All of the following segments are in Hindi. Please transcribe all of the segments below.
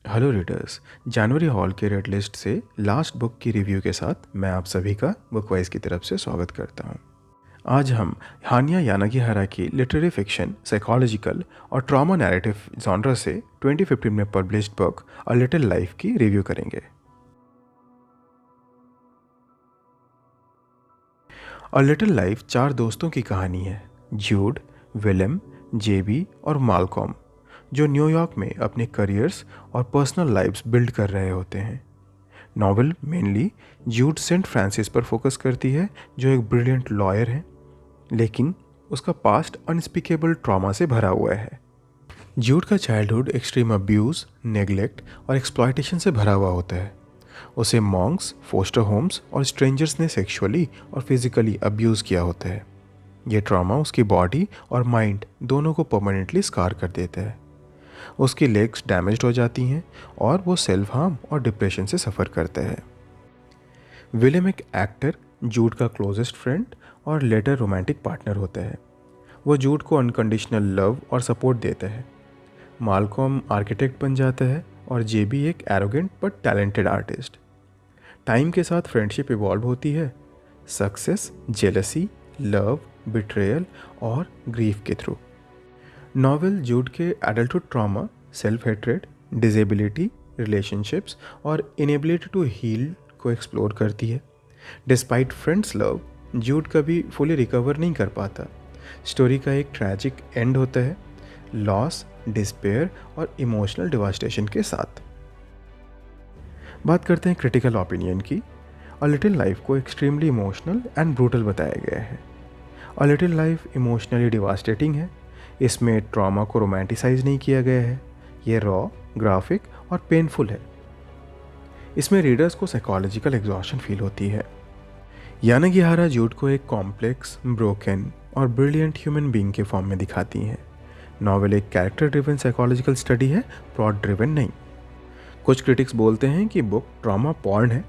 Hello readers. जनवरी हॉल के रेड लिस्ट से लास्ट बुक की रिव्यू के साथ मैं आप सभी का बुकवाइज की तरफ से स्वागत करता हूं। आज हम हानिया यानागिहारा की लिटरेरी फिक्शन, साइकोलॉजिकल और ट्रॉमा नैरेटिव जॉनरा से 2015 में पब्लिश्ड बुक अ लिटिल लाइफ की रिव्यू करेंगे। अ लिटिल लाइफ 4 दोस्तों की कहानी है, जूड, विलियम, जेबी और मालकॉम, जो न्यूयॉर्क में अपने करियर्स और पर्सनल लाइव्स बिल्ड कर रहे होते हैं। नॉवल मेनली जूड सेंट फ्रांसिस पर फोकस करती है, जो एक ब्रिलियंट लॉयर है, लेकिन उसका पास्ट अनस्पीकेबल ट्रॉमा से भरा हुआ है। जूड का चाइल्डहुड एक्सट्रीम अब्यूज़, नेग्लेक्ट और एक्सप्लॉयटेशन से भरा हुआ होता है। उसे मॉन्क्स, फोस्टर होम्स और स्ट्रेंजर्स ने सेक्सुअली और फिजिकली अब्यूज़ किया होता है। ये ट्रॉमा उसकी बॉडी और माइंड दोनों को परमानेंटली स्कार कर देता है। उसकी लेग्स डैमेज्ड हो जाती हैं और वो सेल्फ हार्म और डिप्रेशन से सफ़र करता है। विलियम एक एक्टर, जूड का क्लोजेस्ट फ्रेंड और लेटर रोमांटिक पार्टनर होता है। वो जूड को अनकंडीशनल लव और सपोर्ट देता है। मालकॉम आर्किटेक्ट बन जाता है और जेबी एक arrogant but talented artist. Time के साथ फ्रेंडशिप इवॉल्व होती है, सक्सेस, जेलसी, लव, बिट्रेयल और ग्रीफ के थ्रू। नॉवेल जूड के adulthood trauma, self hatred, disability, relationships और इनेबिलिटी टू हील को एक्सप्लोर करती है। डिस्पाइट फ्रेंड्स लव, जूड कभी फुली रिकवर नहीं कर पाता। स्टोरी का एक ट्रैजिक एंड होता है, लॉस, डिस्पेयर और इमोशनल डिवास्टेशन के साथ। बात करते हैं क्रिटिकल ओपिनियन की। अ लिटिल लाइफ को एक्सट्रीमली इमोशनल एंड ब्रूटल बताया गया है। अ लिटिल लाइफ इमोशनली डिवास्टेटिंग है। इसमें ट्रॉमा को रोमांटिसाइज नहीं किया गया है। ये रॉ, ग्राफिक और पेनफुल है। इसमें रीडर्स को साइकोलॉजिकल एग्जॉशन फील होती है। यानागिहारा जूड को एक कॉम्प्लेक्स, ब्रोकन और ब्रिलियंट ह्यूमन बीइंग के फॉर्म में दिखाती हैं। नॉवेल एक कैरेक्टर ड्रिवन साइकोलॉजिकल स्टडी है, प्लॉट ड्रिवन नहीं। कुछ क्रिटिक्स बोलते हैं कि बुक ट्रॉमा पॉर्न है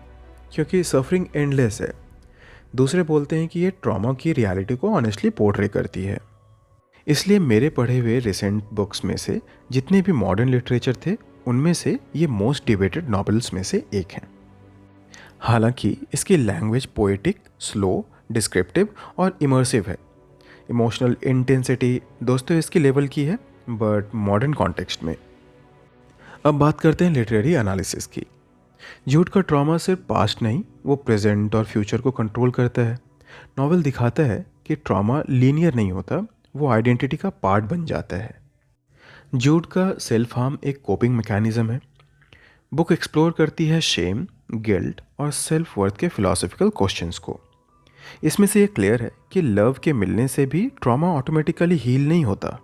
क्योंकि सफरिंग एंडलेस है। दूसरे बोलते हैं कि ये ट्रॉमा की रियलिटी को ऑनेस्टली पोर्ट्रे करती है। इसलिए मेरे पढ़े हुए रिसेंट बुक्स में से जितने भी मॉडर्न लिटरेचर थे, उनमें से ये मोस्ट डिबेटेड नॉवेल्स में से एक हैं। हालांकि इसकी लैंग्वेज पोएटिक, स्लो, डिस्क्रिप्टिव और इमर्सिव है। इमोशनल इंटेंसिटी दोस्तों इसकी लेवल की है, बट मॉडर्न कॉन्टेक्स्ट में। अब बात करते हैं लिटरेरी एनालिसिस की। जूड का ट्रॉमा सिर्फ पास्ट नहीं, वो प्रेजेंट और फ्यूचर को कंट्रोल करता है। नॉवेल दिखाता है कि ट्रॉमा लीनियर नहीं होता, वो आइडेंटिटी का पार्ट बन जाता है। जूड का सेल्फ हार्म एक कोपिंग मैकेनिज्म है। बुक एक्सप्लोर करती है शेम, गिल्ट और सेल्फ वर्थ के फिलोसॉफिकल क्वेश्चंस को। इसमें से ये क्लियर है कि लव के मिलने से भी ट्रॉमा ऑटोमेटिकली हील नहीं होता।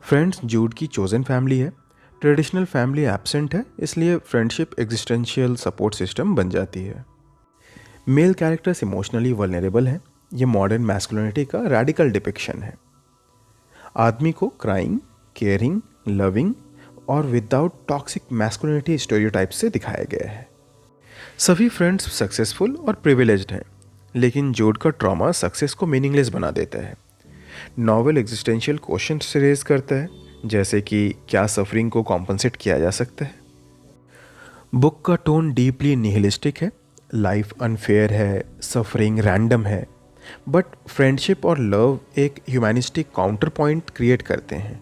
फ्रेंड्स जूड की चोजन फैमिली है। ट्रेडिशनल फैमिली एब्सेंट है, इसलिए फ्रेंडशिप एग्जिस्टेंशियल सपोर्ट सिस्टम बन जाती है। मेल कैरेक्टर्स इमोशनली वल्नरेबल हैं। ये मॉडर्न मैस्कुलिनिटी का रैडिकल डिपिक्शन है। आदमी को क्राइंग, केयरिंग, लविंग और विदाउट टॉक्सिक मैस्कुलिनिटी स्टेरियोटाइप से दिखाया गया है। सभी फ्रेंड्स सक्सेसफुल और प्रिविलेज्ड हैं, लेकिन जूड का ट्रॉमा सक्सेस को मीनिंगलेस बना देता है। नॉवेल एग्जिस्टेंशियल क्वेश्चन से रेज करता है, जैसे कि क्या सफरिंग को कॉम्पनसेट किया जा सकता है। बुक का टोन डीपली निहिलिस्टिक है। लाइफ अनफेयर है, सफरिंग रैंडम है, बट फ्रेंडशिप और लव एक ह्यूमैनिस्टिक काउंटर पॉइंट क्रिएट करते हैं।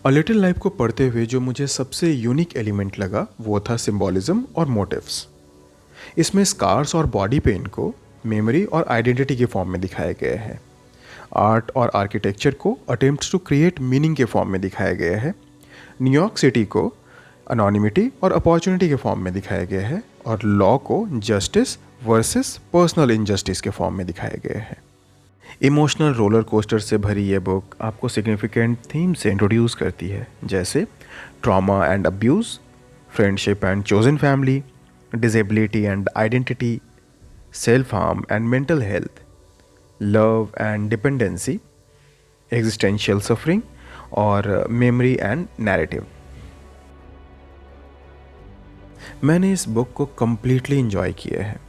अ लिटिल लाइफ को पढ़ते हुए जो मुझे सबसे यूनिक एलिमेंट लगा वो था सिंबॉलिज्म और मोटिव्स। इसमें स्कार्स और बॉडी पेन को मेमोरी और आइडेंटिटी के फॉर्म में दिखाया गया है। आर्ट और आर्किटेक्चर को अटेम्प्ट्स टू क्रिएट मीनिंग के फॉर्म में दिखाया गया है। न्यूयॉर्क सिटी को अनोनिमिटी और अपॉर्चुनिटी के फॉर्म में दिखाया गया है, और लॉ को जस्टिस वर्सेस पर्सनल इनजस्टिस के फॉर्म में दिखाया गया है। इमोशनल रोलर कोस्टर से भरी ये बुक आपको सिग्निफिकेंट थीम से इंट्रोड्यूस करती है, जैसे trauma and abuse, friendship and chosen family, disability and identity, self harm and mental health, love and dependency, existential suffering और मेमोरी एंड नैरेटिव। मैंने इस बुक को कम्प्लीटली इंजॉय किया है।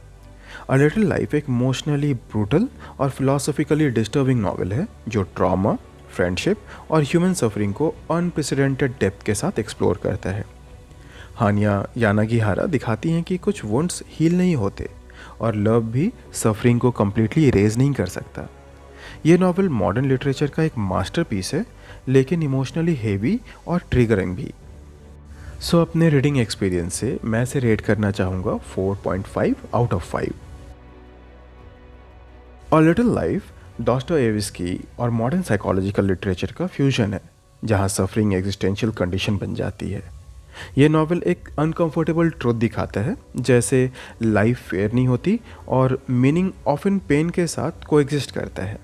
अ लिटिल लाइफ एक इमोशनली ब्रूटल और फिलोसॉफिकली डिस्टर्बिंग नॉवेल है, जो ट्रॉमा, फ्रेंडशिप और ह्यूमन सफरिंग को अनप्रेसिडेंटेड डेप्थ के साथ एक्सप्लोर करता है। हानिया यानागिहारा दिखाती हैं कि कुछ वुंड्स हील नहीं होते और लव भी सफरिंग को कम्प्लीटली इरेज नहीं कर सकता। ये नॉवल मॉडर्न लिटरेचर का एक मास्टरपीस है, लेकिन इमोशनली हेवी और ट्रिगरिंग भी। सो अपने रीडिंग एक्सपीरियंस से मैं इसे रेट करना चाहूँगा 4.5 out of 5। A little life Dostoevsky और मॉडर्न साइकोलॉजिकल लिटरेचर का फ्यूजन है, जहाँ सफरिंग एग्जिस्टेंशियल कंडीशन बन जाती है। ये नॉवल एक अनकंफर्टेबल ट्रुथ दिखाता है, जैसे लाइफ फेयर नहीं होती और मीनिंग ऑफन पेन के साथ कोएग्जिस्ट करता है।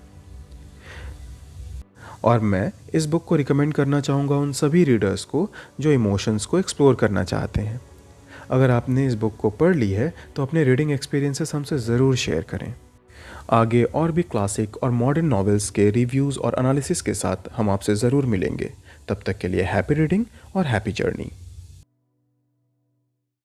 और मैं इस बुक को रिकमेंड करना चाहूँगा उन सभी रीडर्स को जो इमोशंस को एक्सप्लोर करना चाहते हैं। अगर आपने इस बुक को पढ़ ली है तो अपने रीडिंग एक्सपीरियंसेस हमसे ज़रूर शेयर करें। आगे और भी क्लासिक और मॉडर्न नॉवेल्स के रिव्यूज़ और एनालिसिस के साथ हम आपसे ज़रूर मिलेंगे। तब तक के लिए हैप्पी रीडिंग और हैप्पी जर्नी।